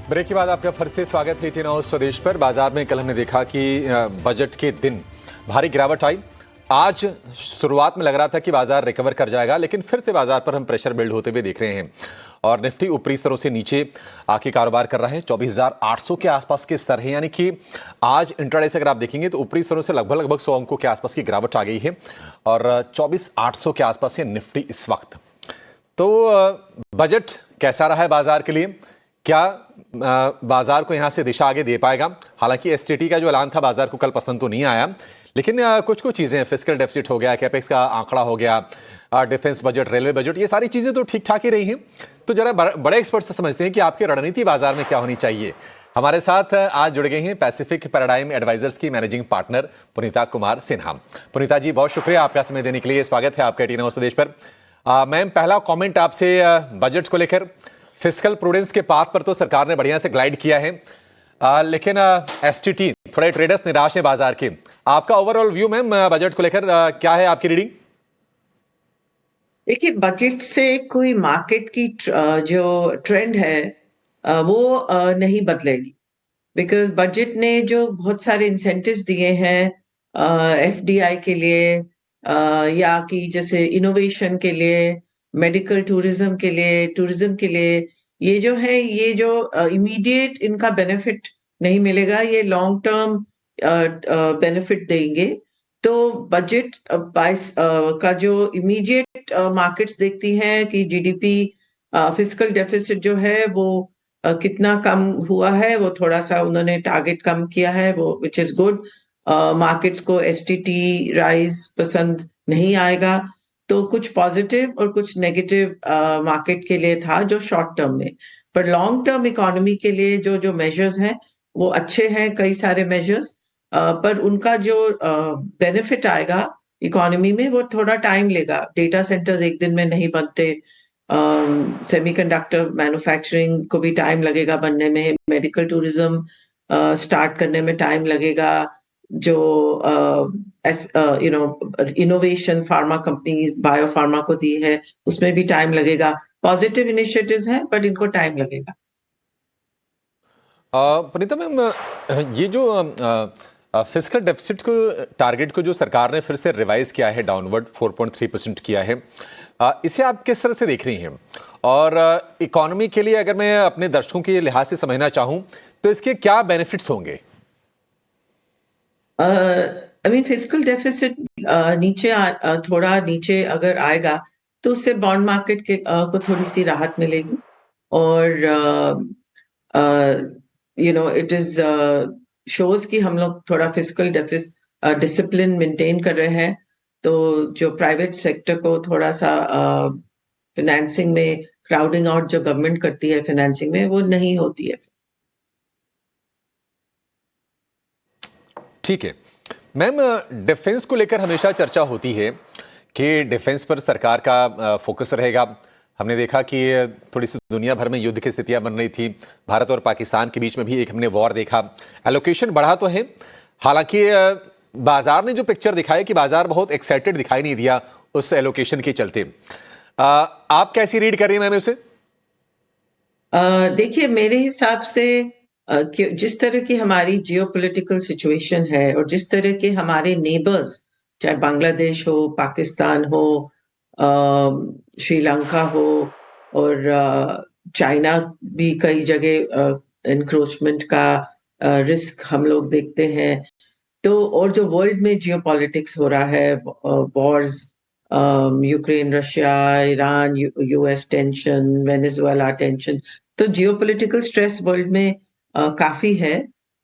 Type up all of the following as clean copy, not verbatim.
Break के बाद आपका फिर से स्वागत है टीना स्वदेश पर। बाजार में कल हमने देखा कि बजट के दिन भारी गिरावट आई। आज शुरुआत में लग रहा था कि बाजार रिकवर कर जाएगा, लेकिन फिर से बाजार पर हम प्रेशर बिल्ड होते हुए देख रहे हैं और निफ्टी ऊपरी स्तरों से नीचे आके कारोबार कर रहा है। 24,800 के आसपास के स्तर है, यानी कि आज इंट्राडे से अगर आप देखेंगे तो ऊपरी स्तरों से लगभग 100 अंकों के आसपास की गिरावट आ गई है और 24,800 के आसपास है निफ्टी इस वक्त। तो बजट कैसा रहा है बाजार के लिए? क्या बाजार को यहां से दिशा आगे दे पाएगा? हालांकि एसटीटी का जो ऐलान था बाजार को कल पसंद तो नहीं आया, लेकिन कुछ चीजें, फिस्कल डेफिसिट हो गया, कैपेक्स का आंकड़ा हो गया, डिफेंस बजट, रेलवे बजट, ये सारी चीजें तो ठीक ठाक ही रही हैं। तो जरा बड़े एक्सपर्ट से समझते हैं कि आपकी रणनीति बाजार में क्या होनी चाहिए। हमारे साथ आज जुड़ गए हैं पैसिफिक पैराडाइम एडवाइजर्स की मैनेजिंग पार्टनर पुनीता कुमार सिन्हा। पुनीता जी, बहुत शुक्रिया आपका समय देने के लिए। स्वागत है आपका टीना स्वदेश पर। मैम, पहला कमेंट आपसे बजट को लेकर। फिस्कल प्रूडेंस के पाथ पर तो सरकार ने बढ़िया से ग्लाइड किया है, लेकिन एसटीटी, थोड़े ट्रेडर्स निराश है बाजार के। आपका ओवरऑल व्यू मैम बजट को लेकर क्या है आपकी रीडिंग? देखिए, बजट से कोई मार्केट की जो ट्रेंड है वो नहीं बदलेगी। बिकॉज बजट ने जो बहुत सारे इंसेंटिव्स दिए हैं एफडीआई के लिए, या कि जैसे इनोवेशन के लिए, मेडिकल टूरिज्म के लिए, ये जो है, ये जो इमीडिएट इनका बेनिफिट नहीं मिलेगा, ये लॉन्ग टर्म बेनिफिट देंगे। तो बजट का जो इमीडिएट मार्केट्स देखती हैं कि जीडीपी फिस्कल डेफिसिट जो है वो कितना कम हुआ है, वो थोड़ा सा उन्होंने टारगेट कम किया है, वो विच इज गुड। मार्केट्स को एसटीटी राइज पसंद नहीं आएगा, तो कुछ पॉजिटिव और कुछ नेगेटिव मार्केट के लिए था जो शॉर्ट टर्म में। पर लॉन्ग टर्म इकोनॉमी के लिए जो जो मेजर्स हैं वो अच्छे हैं, कई सारे मेजर्स, पर उनका जो बेनिफिट आएगा इकोनॉमी में वो थोड़ा टाइम लेगा। डेटा सेंटर्स एक दिन में नहीं बनते, सेमीकंडक्टर मैन्युफैक्चरिंग को भी टाइम लगेगा बनने में, मेडिकल टूरिज्म स्टार्ट करने में टाइम लगेगा, जो innovation pharma company bio pharma को दी है उसमें भी टाइम लगेगा। पॉजिटिव इनिशिएटिव्स हैं बट इनको टाइम लगेगा। पुनीता मैम, ये जो फिस्कल डेफिसिट को, टारगेट को जो सरकार ने फिर से रिवाइज किया है डाउनवर्ड 4.3% किया है, इसे आप किस तरह से देख रही हैं? और इकोनॉमी के लिए अगर मैं अपने दर्शकों के लिहाज से समझना चाहूं तो इसके क्या बेनिफिट्स होंगे? आई मीन फिस्कल डेफिसिट थोड़ा नीचे अगर आएगा तो उससे बॉन्ड मार्केट को थोड़ी सी राहत मिलेगी। और इट इज शोज कि हम लोग थोड़ा फिस्कल डिसिप्लिन मेंटेन कर रहे हैं, तो जो प्राइवेट सेक्टर को थोड़ा सा फाइनेंसिंग में क्राउडिंग आउट जो गवर्नमेंट करती है फाइनेंसिंग में, वो नहीं होती है। ठीक है मैम, डिफेंस को लेकर हमेशा चर्चा होती है कि डिफेंस पर सरकार का फोकस रहेगा। हमने देखा कि थोड़ी सी दुनिया भर में युद्ध की स्थितियां बन रही थी, भारत और पाकिस्तान के बीच में भी एक हमने वॉर देखा। एलोकेशन बढ़ा तो है, हालांकि बाजार ने जो पिक्चर दिखाया कि बाजार बहुत एक्साइटेड दिखाई नहीं दिया उस एलोकेशन के चलते। आप कैसी रीड कर रही हैं मैम उसे? देखिए, मेरे हिसाब से जिस तरह की हमारी जियोपॉलिटिकल सिचुएशन है और जिस तरह के हमारे नेबर्स, चाहे बांग्लादेश हो, पाकिस्तान हो, श्रीलंका हो, और चाइना भी कई जगह इंक्रोचमेंट का रिस्क हम लोग देखते हैं। तो और जो वर्ल्ड में जियोपॉलिटिक्स हो रहा है, Wars, Ukraine Russia, Iran US tension, Venezuela tension, तो जियोपॉलिटिकल स्ट्रेस वर्ल्ड में काफी है।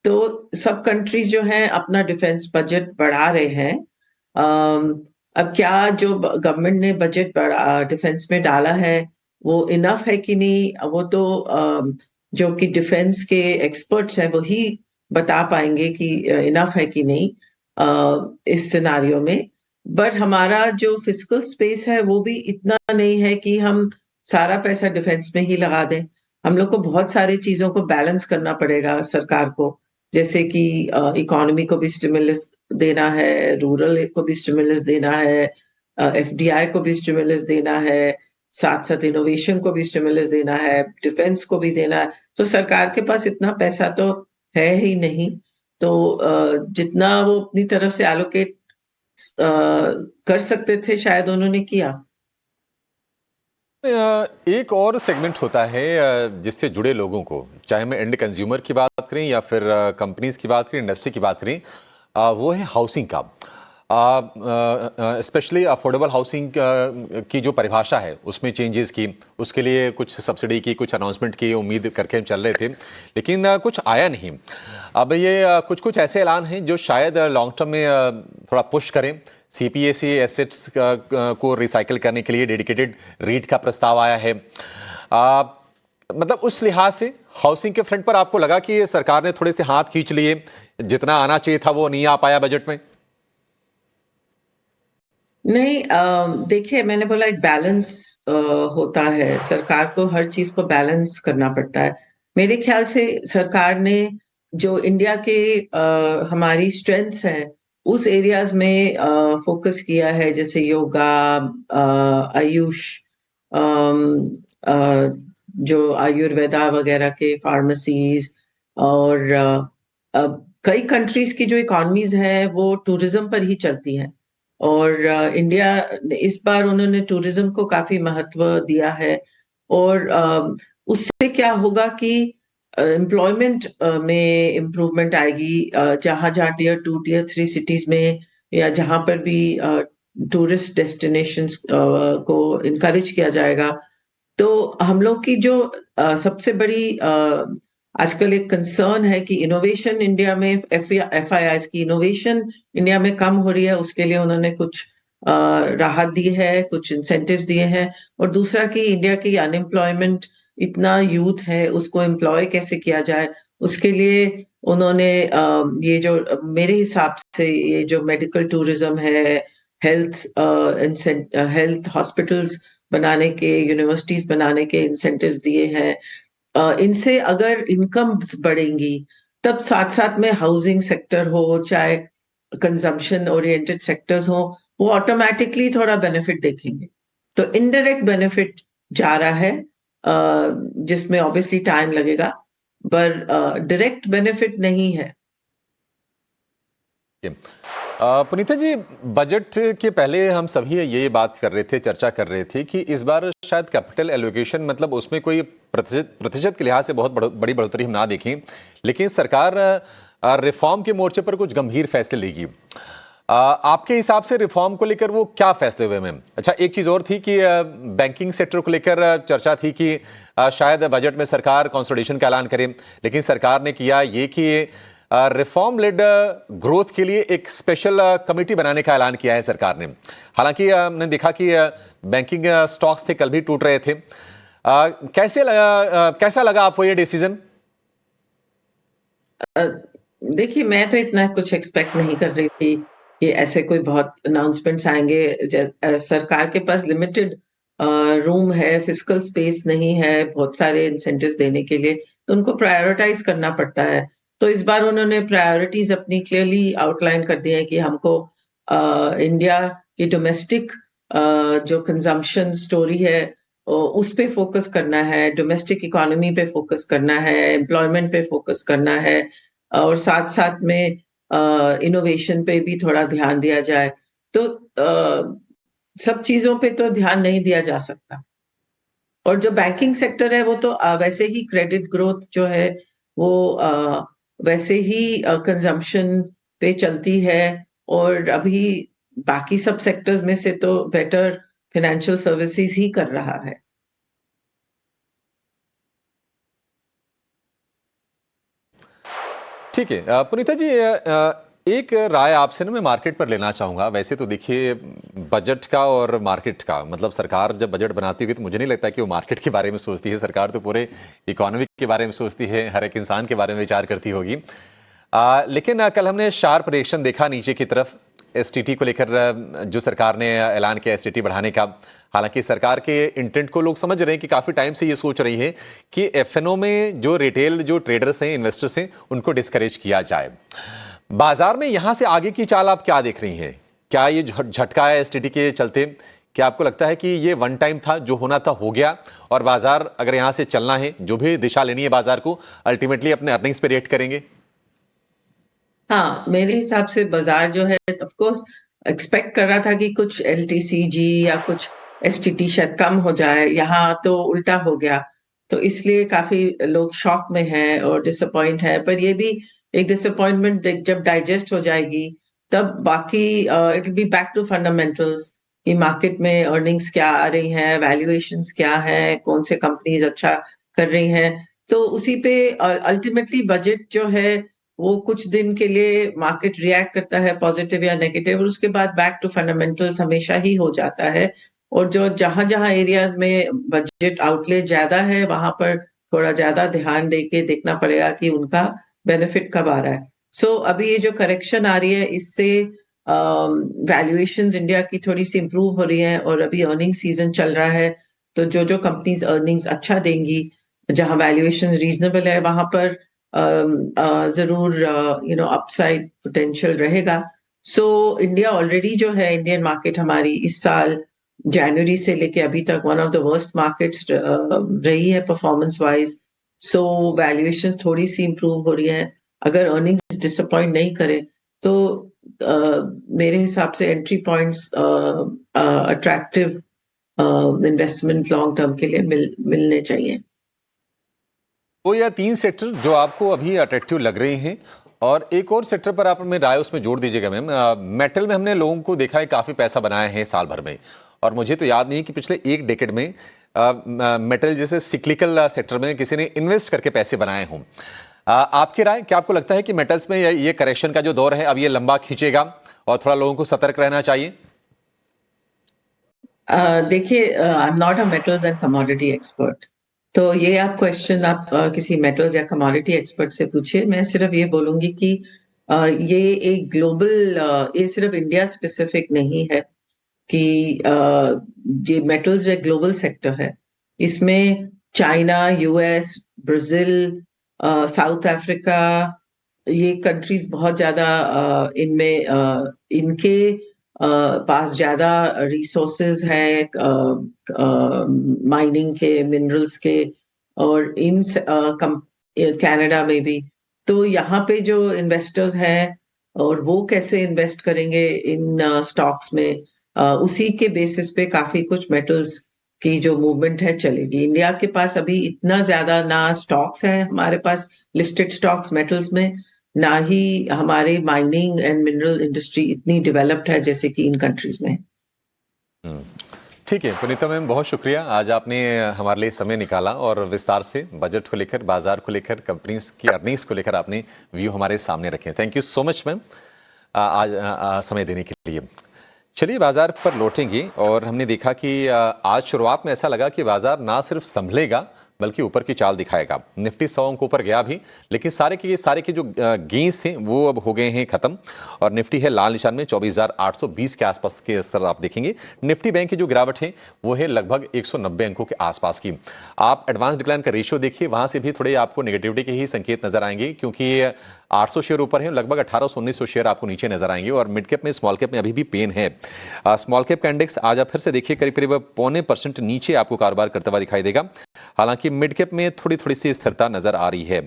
तो सब कंट्रीज जो हैं अपना डिफेंस बजट बढ़ा रहे हैं। अब क्या जो गवर्नमेंट ने बजट डिफेंस में डाला है वो इनफ है कि नहीं, वो तो जो कि डिफेंस के एक्सपर्ट्स हैं वही बता पाएंगे कि इनफ है कि नहीं इस सिनारियो में। बट हमारा जो फिजिकल स्पेस है वो भी इतना नहीं है कि हम सारा पैसा डिफेंस में ही लगा दें। हम लोग को बहुत सारी चीजों को बैलेंस करना पड़ेगा सरकार को, जैसे कि इकोनॉमी को भी स्टिमुलस देना है, रूरल को भी स्टिमुलस देना है, एफडीआई को भी स्टिमुलस देना है, साथ साथ इनोवेशन को भी स्टिमुलस देना है, डिफेंस को भी देना है, तो सरकार के पास इतना पैसा तो है ही नहीं। तो जितना वो अपनी तरफ से एलोकेट कर सकते थे शायद उन्होंने किया। एक और सेगमेंट होता है जिससे जुड़े लोगों को, चाहे हम एंड कंज्यूमर की बात करें या फिर कंपनीज की बात करें, इंडस्ट्री की बात करें, वो है हाउसिंग का। स्पेशली अफोर्डेबल हाउसिंग की जो परिभाषा है उसमें चेंजेस की, उसके लिए कुछ सब्सिडी की, कुछ अनाउंसमेंट की उम्मीद करके हम चल रहे थे, लेकिन कुछ आया नहीं। अब ये कुछ कुछ ऐसे ऐलान हैं जो शायद लॉन्ग टर्म में थोड़ा पुश करें। सीपीएसी एसेट्स को रिसाइकिल करने के लिए डेडिकेटेड रीट का प्रस्ताव आया है। मतलब उस लिहाज से हाउसिंग के फ्रंट पर आपको लगा कि सरकार ने थोड़े से हाथ खींच लिए, जितना आना चाहिए था वो नहीं आ पाया बजट में? नहीं, देखिए मैंने बोला एक बैलेंस होता है, सरकार को हर चीज़ को बैलेंस करना पड़ता है। मेरे ख़्याल से सरकार ने जो इंडिया के हमारी स्ट्रेंथ्स हैं, उस एरियाज़ में फ़ोकस किया है जैसे योगा, आयुष, अम, अ, जो आयुर्वेदा वग़ैरह के फार्मेसीज़ और कई कंट्रीज़ की जो इकोनॉमीज़ हैं, वो टूरिज़्म पर ही चलती हैं। और इंडिया इस बार उन्होंने टूरिज्म को काफ़ी महत्व दिया है और उससे क्या होगा कि एम्प्लॉयमेंट में इम्प्रूवमेंट आएगी, जहाँ-जहाँ टियर 2, टियर 3 सिटीज़ में या जहाँ पर भी टूरिस्ट डेस्टिनेशंस को एनकरेज किया जाएगा। तो हम लोग की जो सबसे बड़ी आजकल एक कंसर्न है कि इनोवेशन इंडिया में एफआईआईज़ की इनोवेशन इंडिया में कम हो रही है, उसके लिए उन्होंने कुछ राहत दी है, कुछ इंसेंटिव्स दिए हैं और दूसरा कि इंडिया की अनएम्प्लॉयमेंट इतना यूथ है, उसको एम्प्लॉय कैसे किया जाए, उसके लिए उन्होंने ये जो मेरे हिसाब से ये जो मेडिकल टूरिज़्म है, हेल्थ हॉस्पिटल्स बनाने के, यूनिवर्सिटीज़ बनाने के इंसेंटिव्स दिए हैं। इनसे अगर इनकम बढ़ेंगी, तब साथ-साथ में हाउसिंग सेक्टर हो, चाहे कंजम्पशन ओरिएंटेड सेक्टर्स हो, वो ऑटोमैटिकली थोड़ा बेनिफिट देखेंगे। तो इनडायरेक्ट बेनिफिट जा रहा है, अ, जिसमें ऑब्वियसली टाइम लगेगा, पर डायरेक्ट बेनिफिट नहीं है। ये। पुनीता जी, बजट के पहले हम सभी ये बात कर रहे थे, चर्चा कर रहे थे कि इस बार शायद कैपिटल एलोकेशन, मतलब उसमें कोई प्रतिशत प्रतिशत के लिहाज से बहुत बड़ी बढ़ोतरी हम ना देखें, लेकिन सरकार रिफॉर्म के मोर्चे पर कुछ गंभीर फैसले लेगी। आपके हिसाब से रिफॉर्म को लेकर वो क्या फैसले हुए मैम? अच्छा, एक चीज और थी कि बैंकिंग सेक्टर को लेकर चर्चा थी कि शायद बजट में सरकार कंसोलिडेशन का ऐलान करे, लेकिन सरकार ने किया ये कि रिफॉर्म लेड ग्रोथ के लिए एक स्पेशल कमेटी बनाने का ऐलान किया है सरकार ने। हालांकि हमने देखा कि बैंकिंग स्टॉक्स थे कल भी टूट रहे थे। कैसा लगा आपको ये डिसीजन? अ, देखिए मैं तो इतना कुछ एक्सपेक्ट नहीं कर रही थी कि ऐसे कोई बहुत अनाउंसमेंट्स आएँगे। सरकार के पास लिमिटेड रूम है, फिस्कल स्पेस नहीं है बहुत सारे इंसेंटिव्स देने के लिए, तो उनको प्रायोरिटाइज़ करना पड़ता है। तो इस बार उन्होंने प्रायोरिटीज़ अपनी क्लियरली आउटलाइन कर दी है कि हमको इंडिया की डोमेस्टिक जो कंजम्पशन स्टोरी है, उस पे फ़ोकस करना है, डोमेस्टिक इकोनॉमी पे फ़ोकस करना है, एम्प्लॉयमेंट पे फ़ोकस करना है और साथ-साथ में इनोवेशन पे भी थोड़ा ध्यान दिया जाए। तो सब चीज़ों पे तो ध्यान नहीं दिया जा सकता। और जो बैंकिंग सेक्टर है वो तो वैसे ही क्रेडिट ग्रोथ जो है वो वैसे ही कंज़म्पशन पे चलती है और अभी बाकी सब सेक्टर्स में से तो बेटर फाइनेंशियल सर्विसेज ही कर रहा है। ठीक है। पुनीता जी, एक राय आपसे ना मैं मार्केट पर लेना चाहूंगा। वैसे तो देखिए, बजट का और मार्केट का मतलब, सरकार जब बजट बनाती होगी तो मुझे नहीं लगता कि वो मार्केट के बारे में सोचती है। सरकार तो पूरे इकोनॉमी के बारे में सोचती है, हर एक इंसान के बारे में विचार करती होगी। लेकिन कल हमने शार्प रिएक्शन देखा नीचे की तरफ एसटीटी को लेकर, जो सरकार ने ऐलान किया एसटीटी बढ़ाने का। हालांकि सरकार के इंटेंट को लोग समझ रहे हैं कि काफी टाइम से ये सोच रही है कि एफएनओ में जो रिटेल जो ट्रेडर्स हैं, इन्वेस्टर्स हैं, उनको डिस्करेज किया जाए। बाजार में यहां से आगे की चाल आप क्या देख रही हैं? क्या ये झटका है एसटीटी के चलते क्या आपको लगता है कि ये वन टाइम था, जो होना था हो गया, और बाजार अगर यहां से चलना है, जो भी दिशा लेनी है बाजार को, अल्टीमेटली अपने अर्निंग्स पे रिएक्ट करेंगे? हाँ, मेरे हिसाब से बाजार जो है ऑफ कोर्स एक्सपेक्ट कर रहा था कि कुछ एलटीसीजी या कुछ एसटीटी शायद कम हो जाए, यहाँ तो उल्टा हो गया। तो इसलिए काफी लोग शॉक में हैं और डिसअपॉइंट है, पर ये भी एक डिसअपॉइंटमेंट जब डाइजेस्ट हो जाएगी तब बाकी it will be back to fundamentals कि मार्केट में अर्निंग्स क्या आ रही हैं, वैल्यूएशंस क्या है, कौन से कंपनीज अच्छा कर रही हैं। तो उसी पे अल्टीमेटली बजट जो है वो कुछ दिन के लिए मार्केट रिएक्ट करता है पॉजिटिव या नेगेटिव, और उसके बाद बैक टू फंडामेंटल्स हमेशा ही हो जाता है। और जो जहां जहां एरियाज में बजट आउटले ज्यादा है वहां पर थोड़ा ज्यादा ध्यान देके देखना पड़ेगा कि उनका बेनिफिट कब आ रहा है। सो अभी ये जो करेक्शन आ रही है इससे वैल्यूएशंस इंडिया की थोड़ी सी इंप्रूव हो रही है, और अभी अर्निंग सीजन चल रहा है। तो जो जो कंपनीज अर्निंग्स अच्छा देंगी, जहां वैल्यूएशन रीजनेबल है वहां पर जरूर अपसाइड पोटेंशियल रहेगा। सो इंडिया ऑलरेडी जो है, इंडियन मार्केट हमारी इस साल जनवरी से लेके अभी तक one of the worst markets रही है परफॉर्मेंस वाइज। सो वैल्यूएशन थोड़ी सी इंप्रूव हो रही है। अगर अर्निंग्स डिसअपॉइंट नहीं करे तो मेरे हिसाब से entry points attractive investment long term के लिए मिलने चाहिए। तो या 3 सेक्टर जो आपको अभी अट्रैक्टिव लग रहे हैं, और एक और सेक्टर पर आप अपनी राय उसमें जोड़ दीजिएगा मैम। मेटल में हमने लोगों को देखा है काफ़ी पैसा बनाया है साल भर में, और मुझे तो याद नहीं कि पिछले एक डेकेड में मेटल जैसे सिक्लिकल सेक्टर में किसी ने इन्वेस्ट करके पैसे बनाए हों। आपकी राय, क्या आपको लगता है कि मेटल्स में ये करेक्शन का जो दौर है अब ये लंबा खींचेगा और थोड़ा लोगों को सतर्क रहना चाहिए? देखिए, I am not a metals and commodity expert, तो ये आप क्वेश्चन आप किसी मेटल्स या कमोडिटी एक्सपर्ट से पूछिए। मैं सिर्फ ये बोलूंगी कि ये एक ग्लोबल, ये सिर्फ इंडिया स्पेसिफिक नहीं है कि ये मेटल्स एक ग्लोबल सेक्टर है। इसमें China, US, Brazil, south Africa, ये कंट्रीज बहुत ज्यादा इनमें इनके पास ज्यादा रिसोर्सेज हैं माइनिंग के, मिनरल्स के, और इन कनाडा में भी। तो यहाँ पे जो इन्वेस्टर्स हैं और वो कैसे इन्वेस्ट करेंगे इन स्टॉक्स में, उसी के बेसिस पे काफी कुछ मेटल्स की जो मूवमेंट है चलेगी। इंडिया के पास अभी इतना ज्यादा ना स्टॉक्स है हमारे पास, लिस्टेड स्टॉक्स मेटल्स में, ना ही हमारी माइनिंग एंड मिनरल इंडस्ट्री इतनी डेवलप्ड है जैसे कि इन कंट्रीज में। ठीक है पुनीता मैम, बहुत शुक्रिया, आज आपने हमारे लिए समय निकाला और विस्तार से बजट को लेकर, बाजार को लेकर, कंपनीज की अर्निंग्स को लेकर आपने व्यू हमारे सामने रखे। Thank you so much ma'am आज समय देने के लिए। चलिए बाजार पर लौटेंगे, और हमने देखा कि आज शुरुआत में ऐसा लगा कि बाजार ना सिर्फ संभलेगा बल्कि ऊपर की चाल दिखाएगा। निफ्टी 100 अंकों पर गया भी, लेकिन सारे के जो गेंस थे वो अब हो गए हैं खत्म, और निफ्टी है लाल निशान में 24,820 के आसपास के स्तर आप देखेंगे। निफ्टी बैंक की जो गिरावट है वो है लगभग 190 अंकों के आसपास की। आप एडवांस डिक्लाइन का रेशियो देखिए, वहां से भी थोड़े आपको नेगेटिविटी के ही संकेत नजर आएंगे, क्योंकि 800 शेयर ऊपर है, लगभग 1800-1900 शेयर आपको नीचे नजर आएंगे। और मिड कैप में, स्मॉल कैप में अभी भी पेन है। स्मॉल कैप का इंडेक्स आज आप फिर से देखिए करीब करीब 0.25% नीचे आपको कारोबार करता हुआ दिखाई देगा। हालांकि मिड कैप में थोड़ी थोड़ी सी स्थिरता नजर आ रही है,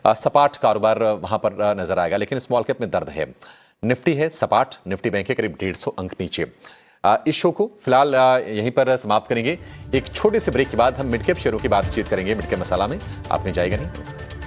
सपाट कारोबार वहां पर नजर आएगा, लेकिन स्मॉल कैप में दर्द है। निफ्टी है सपाट, निफ्टी बैंक है करीब 150 अंक नीचे। इस शो को फिलहाल यहीं पर समाप्त करेंगे। एक छोटे से ब्रेक के बाद हम मिड कैप शेयरों की बातचीत करेंगे मिड कैप मसाला में। आप कहीं जाएगा नहीं।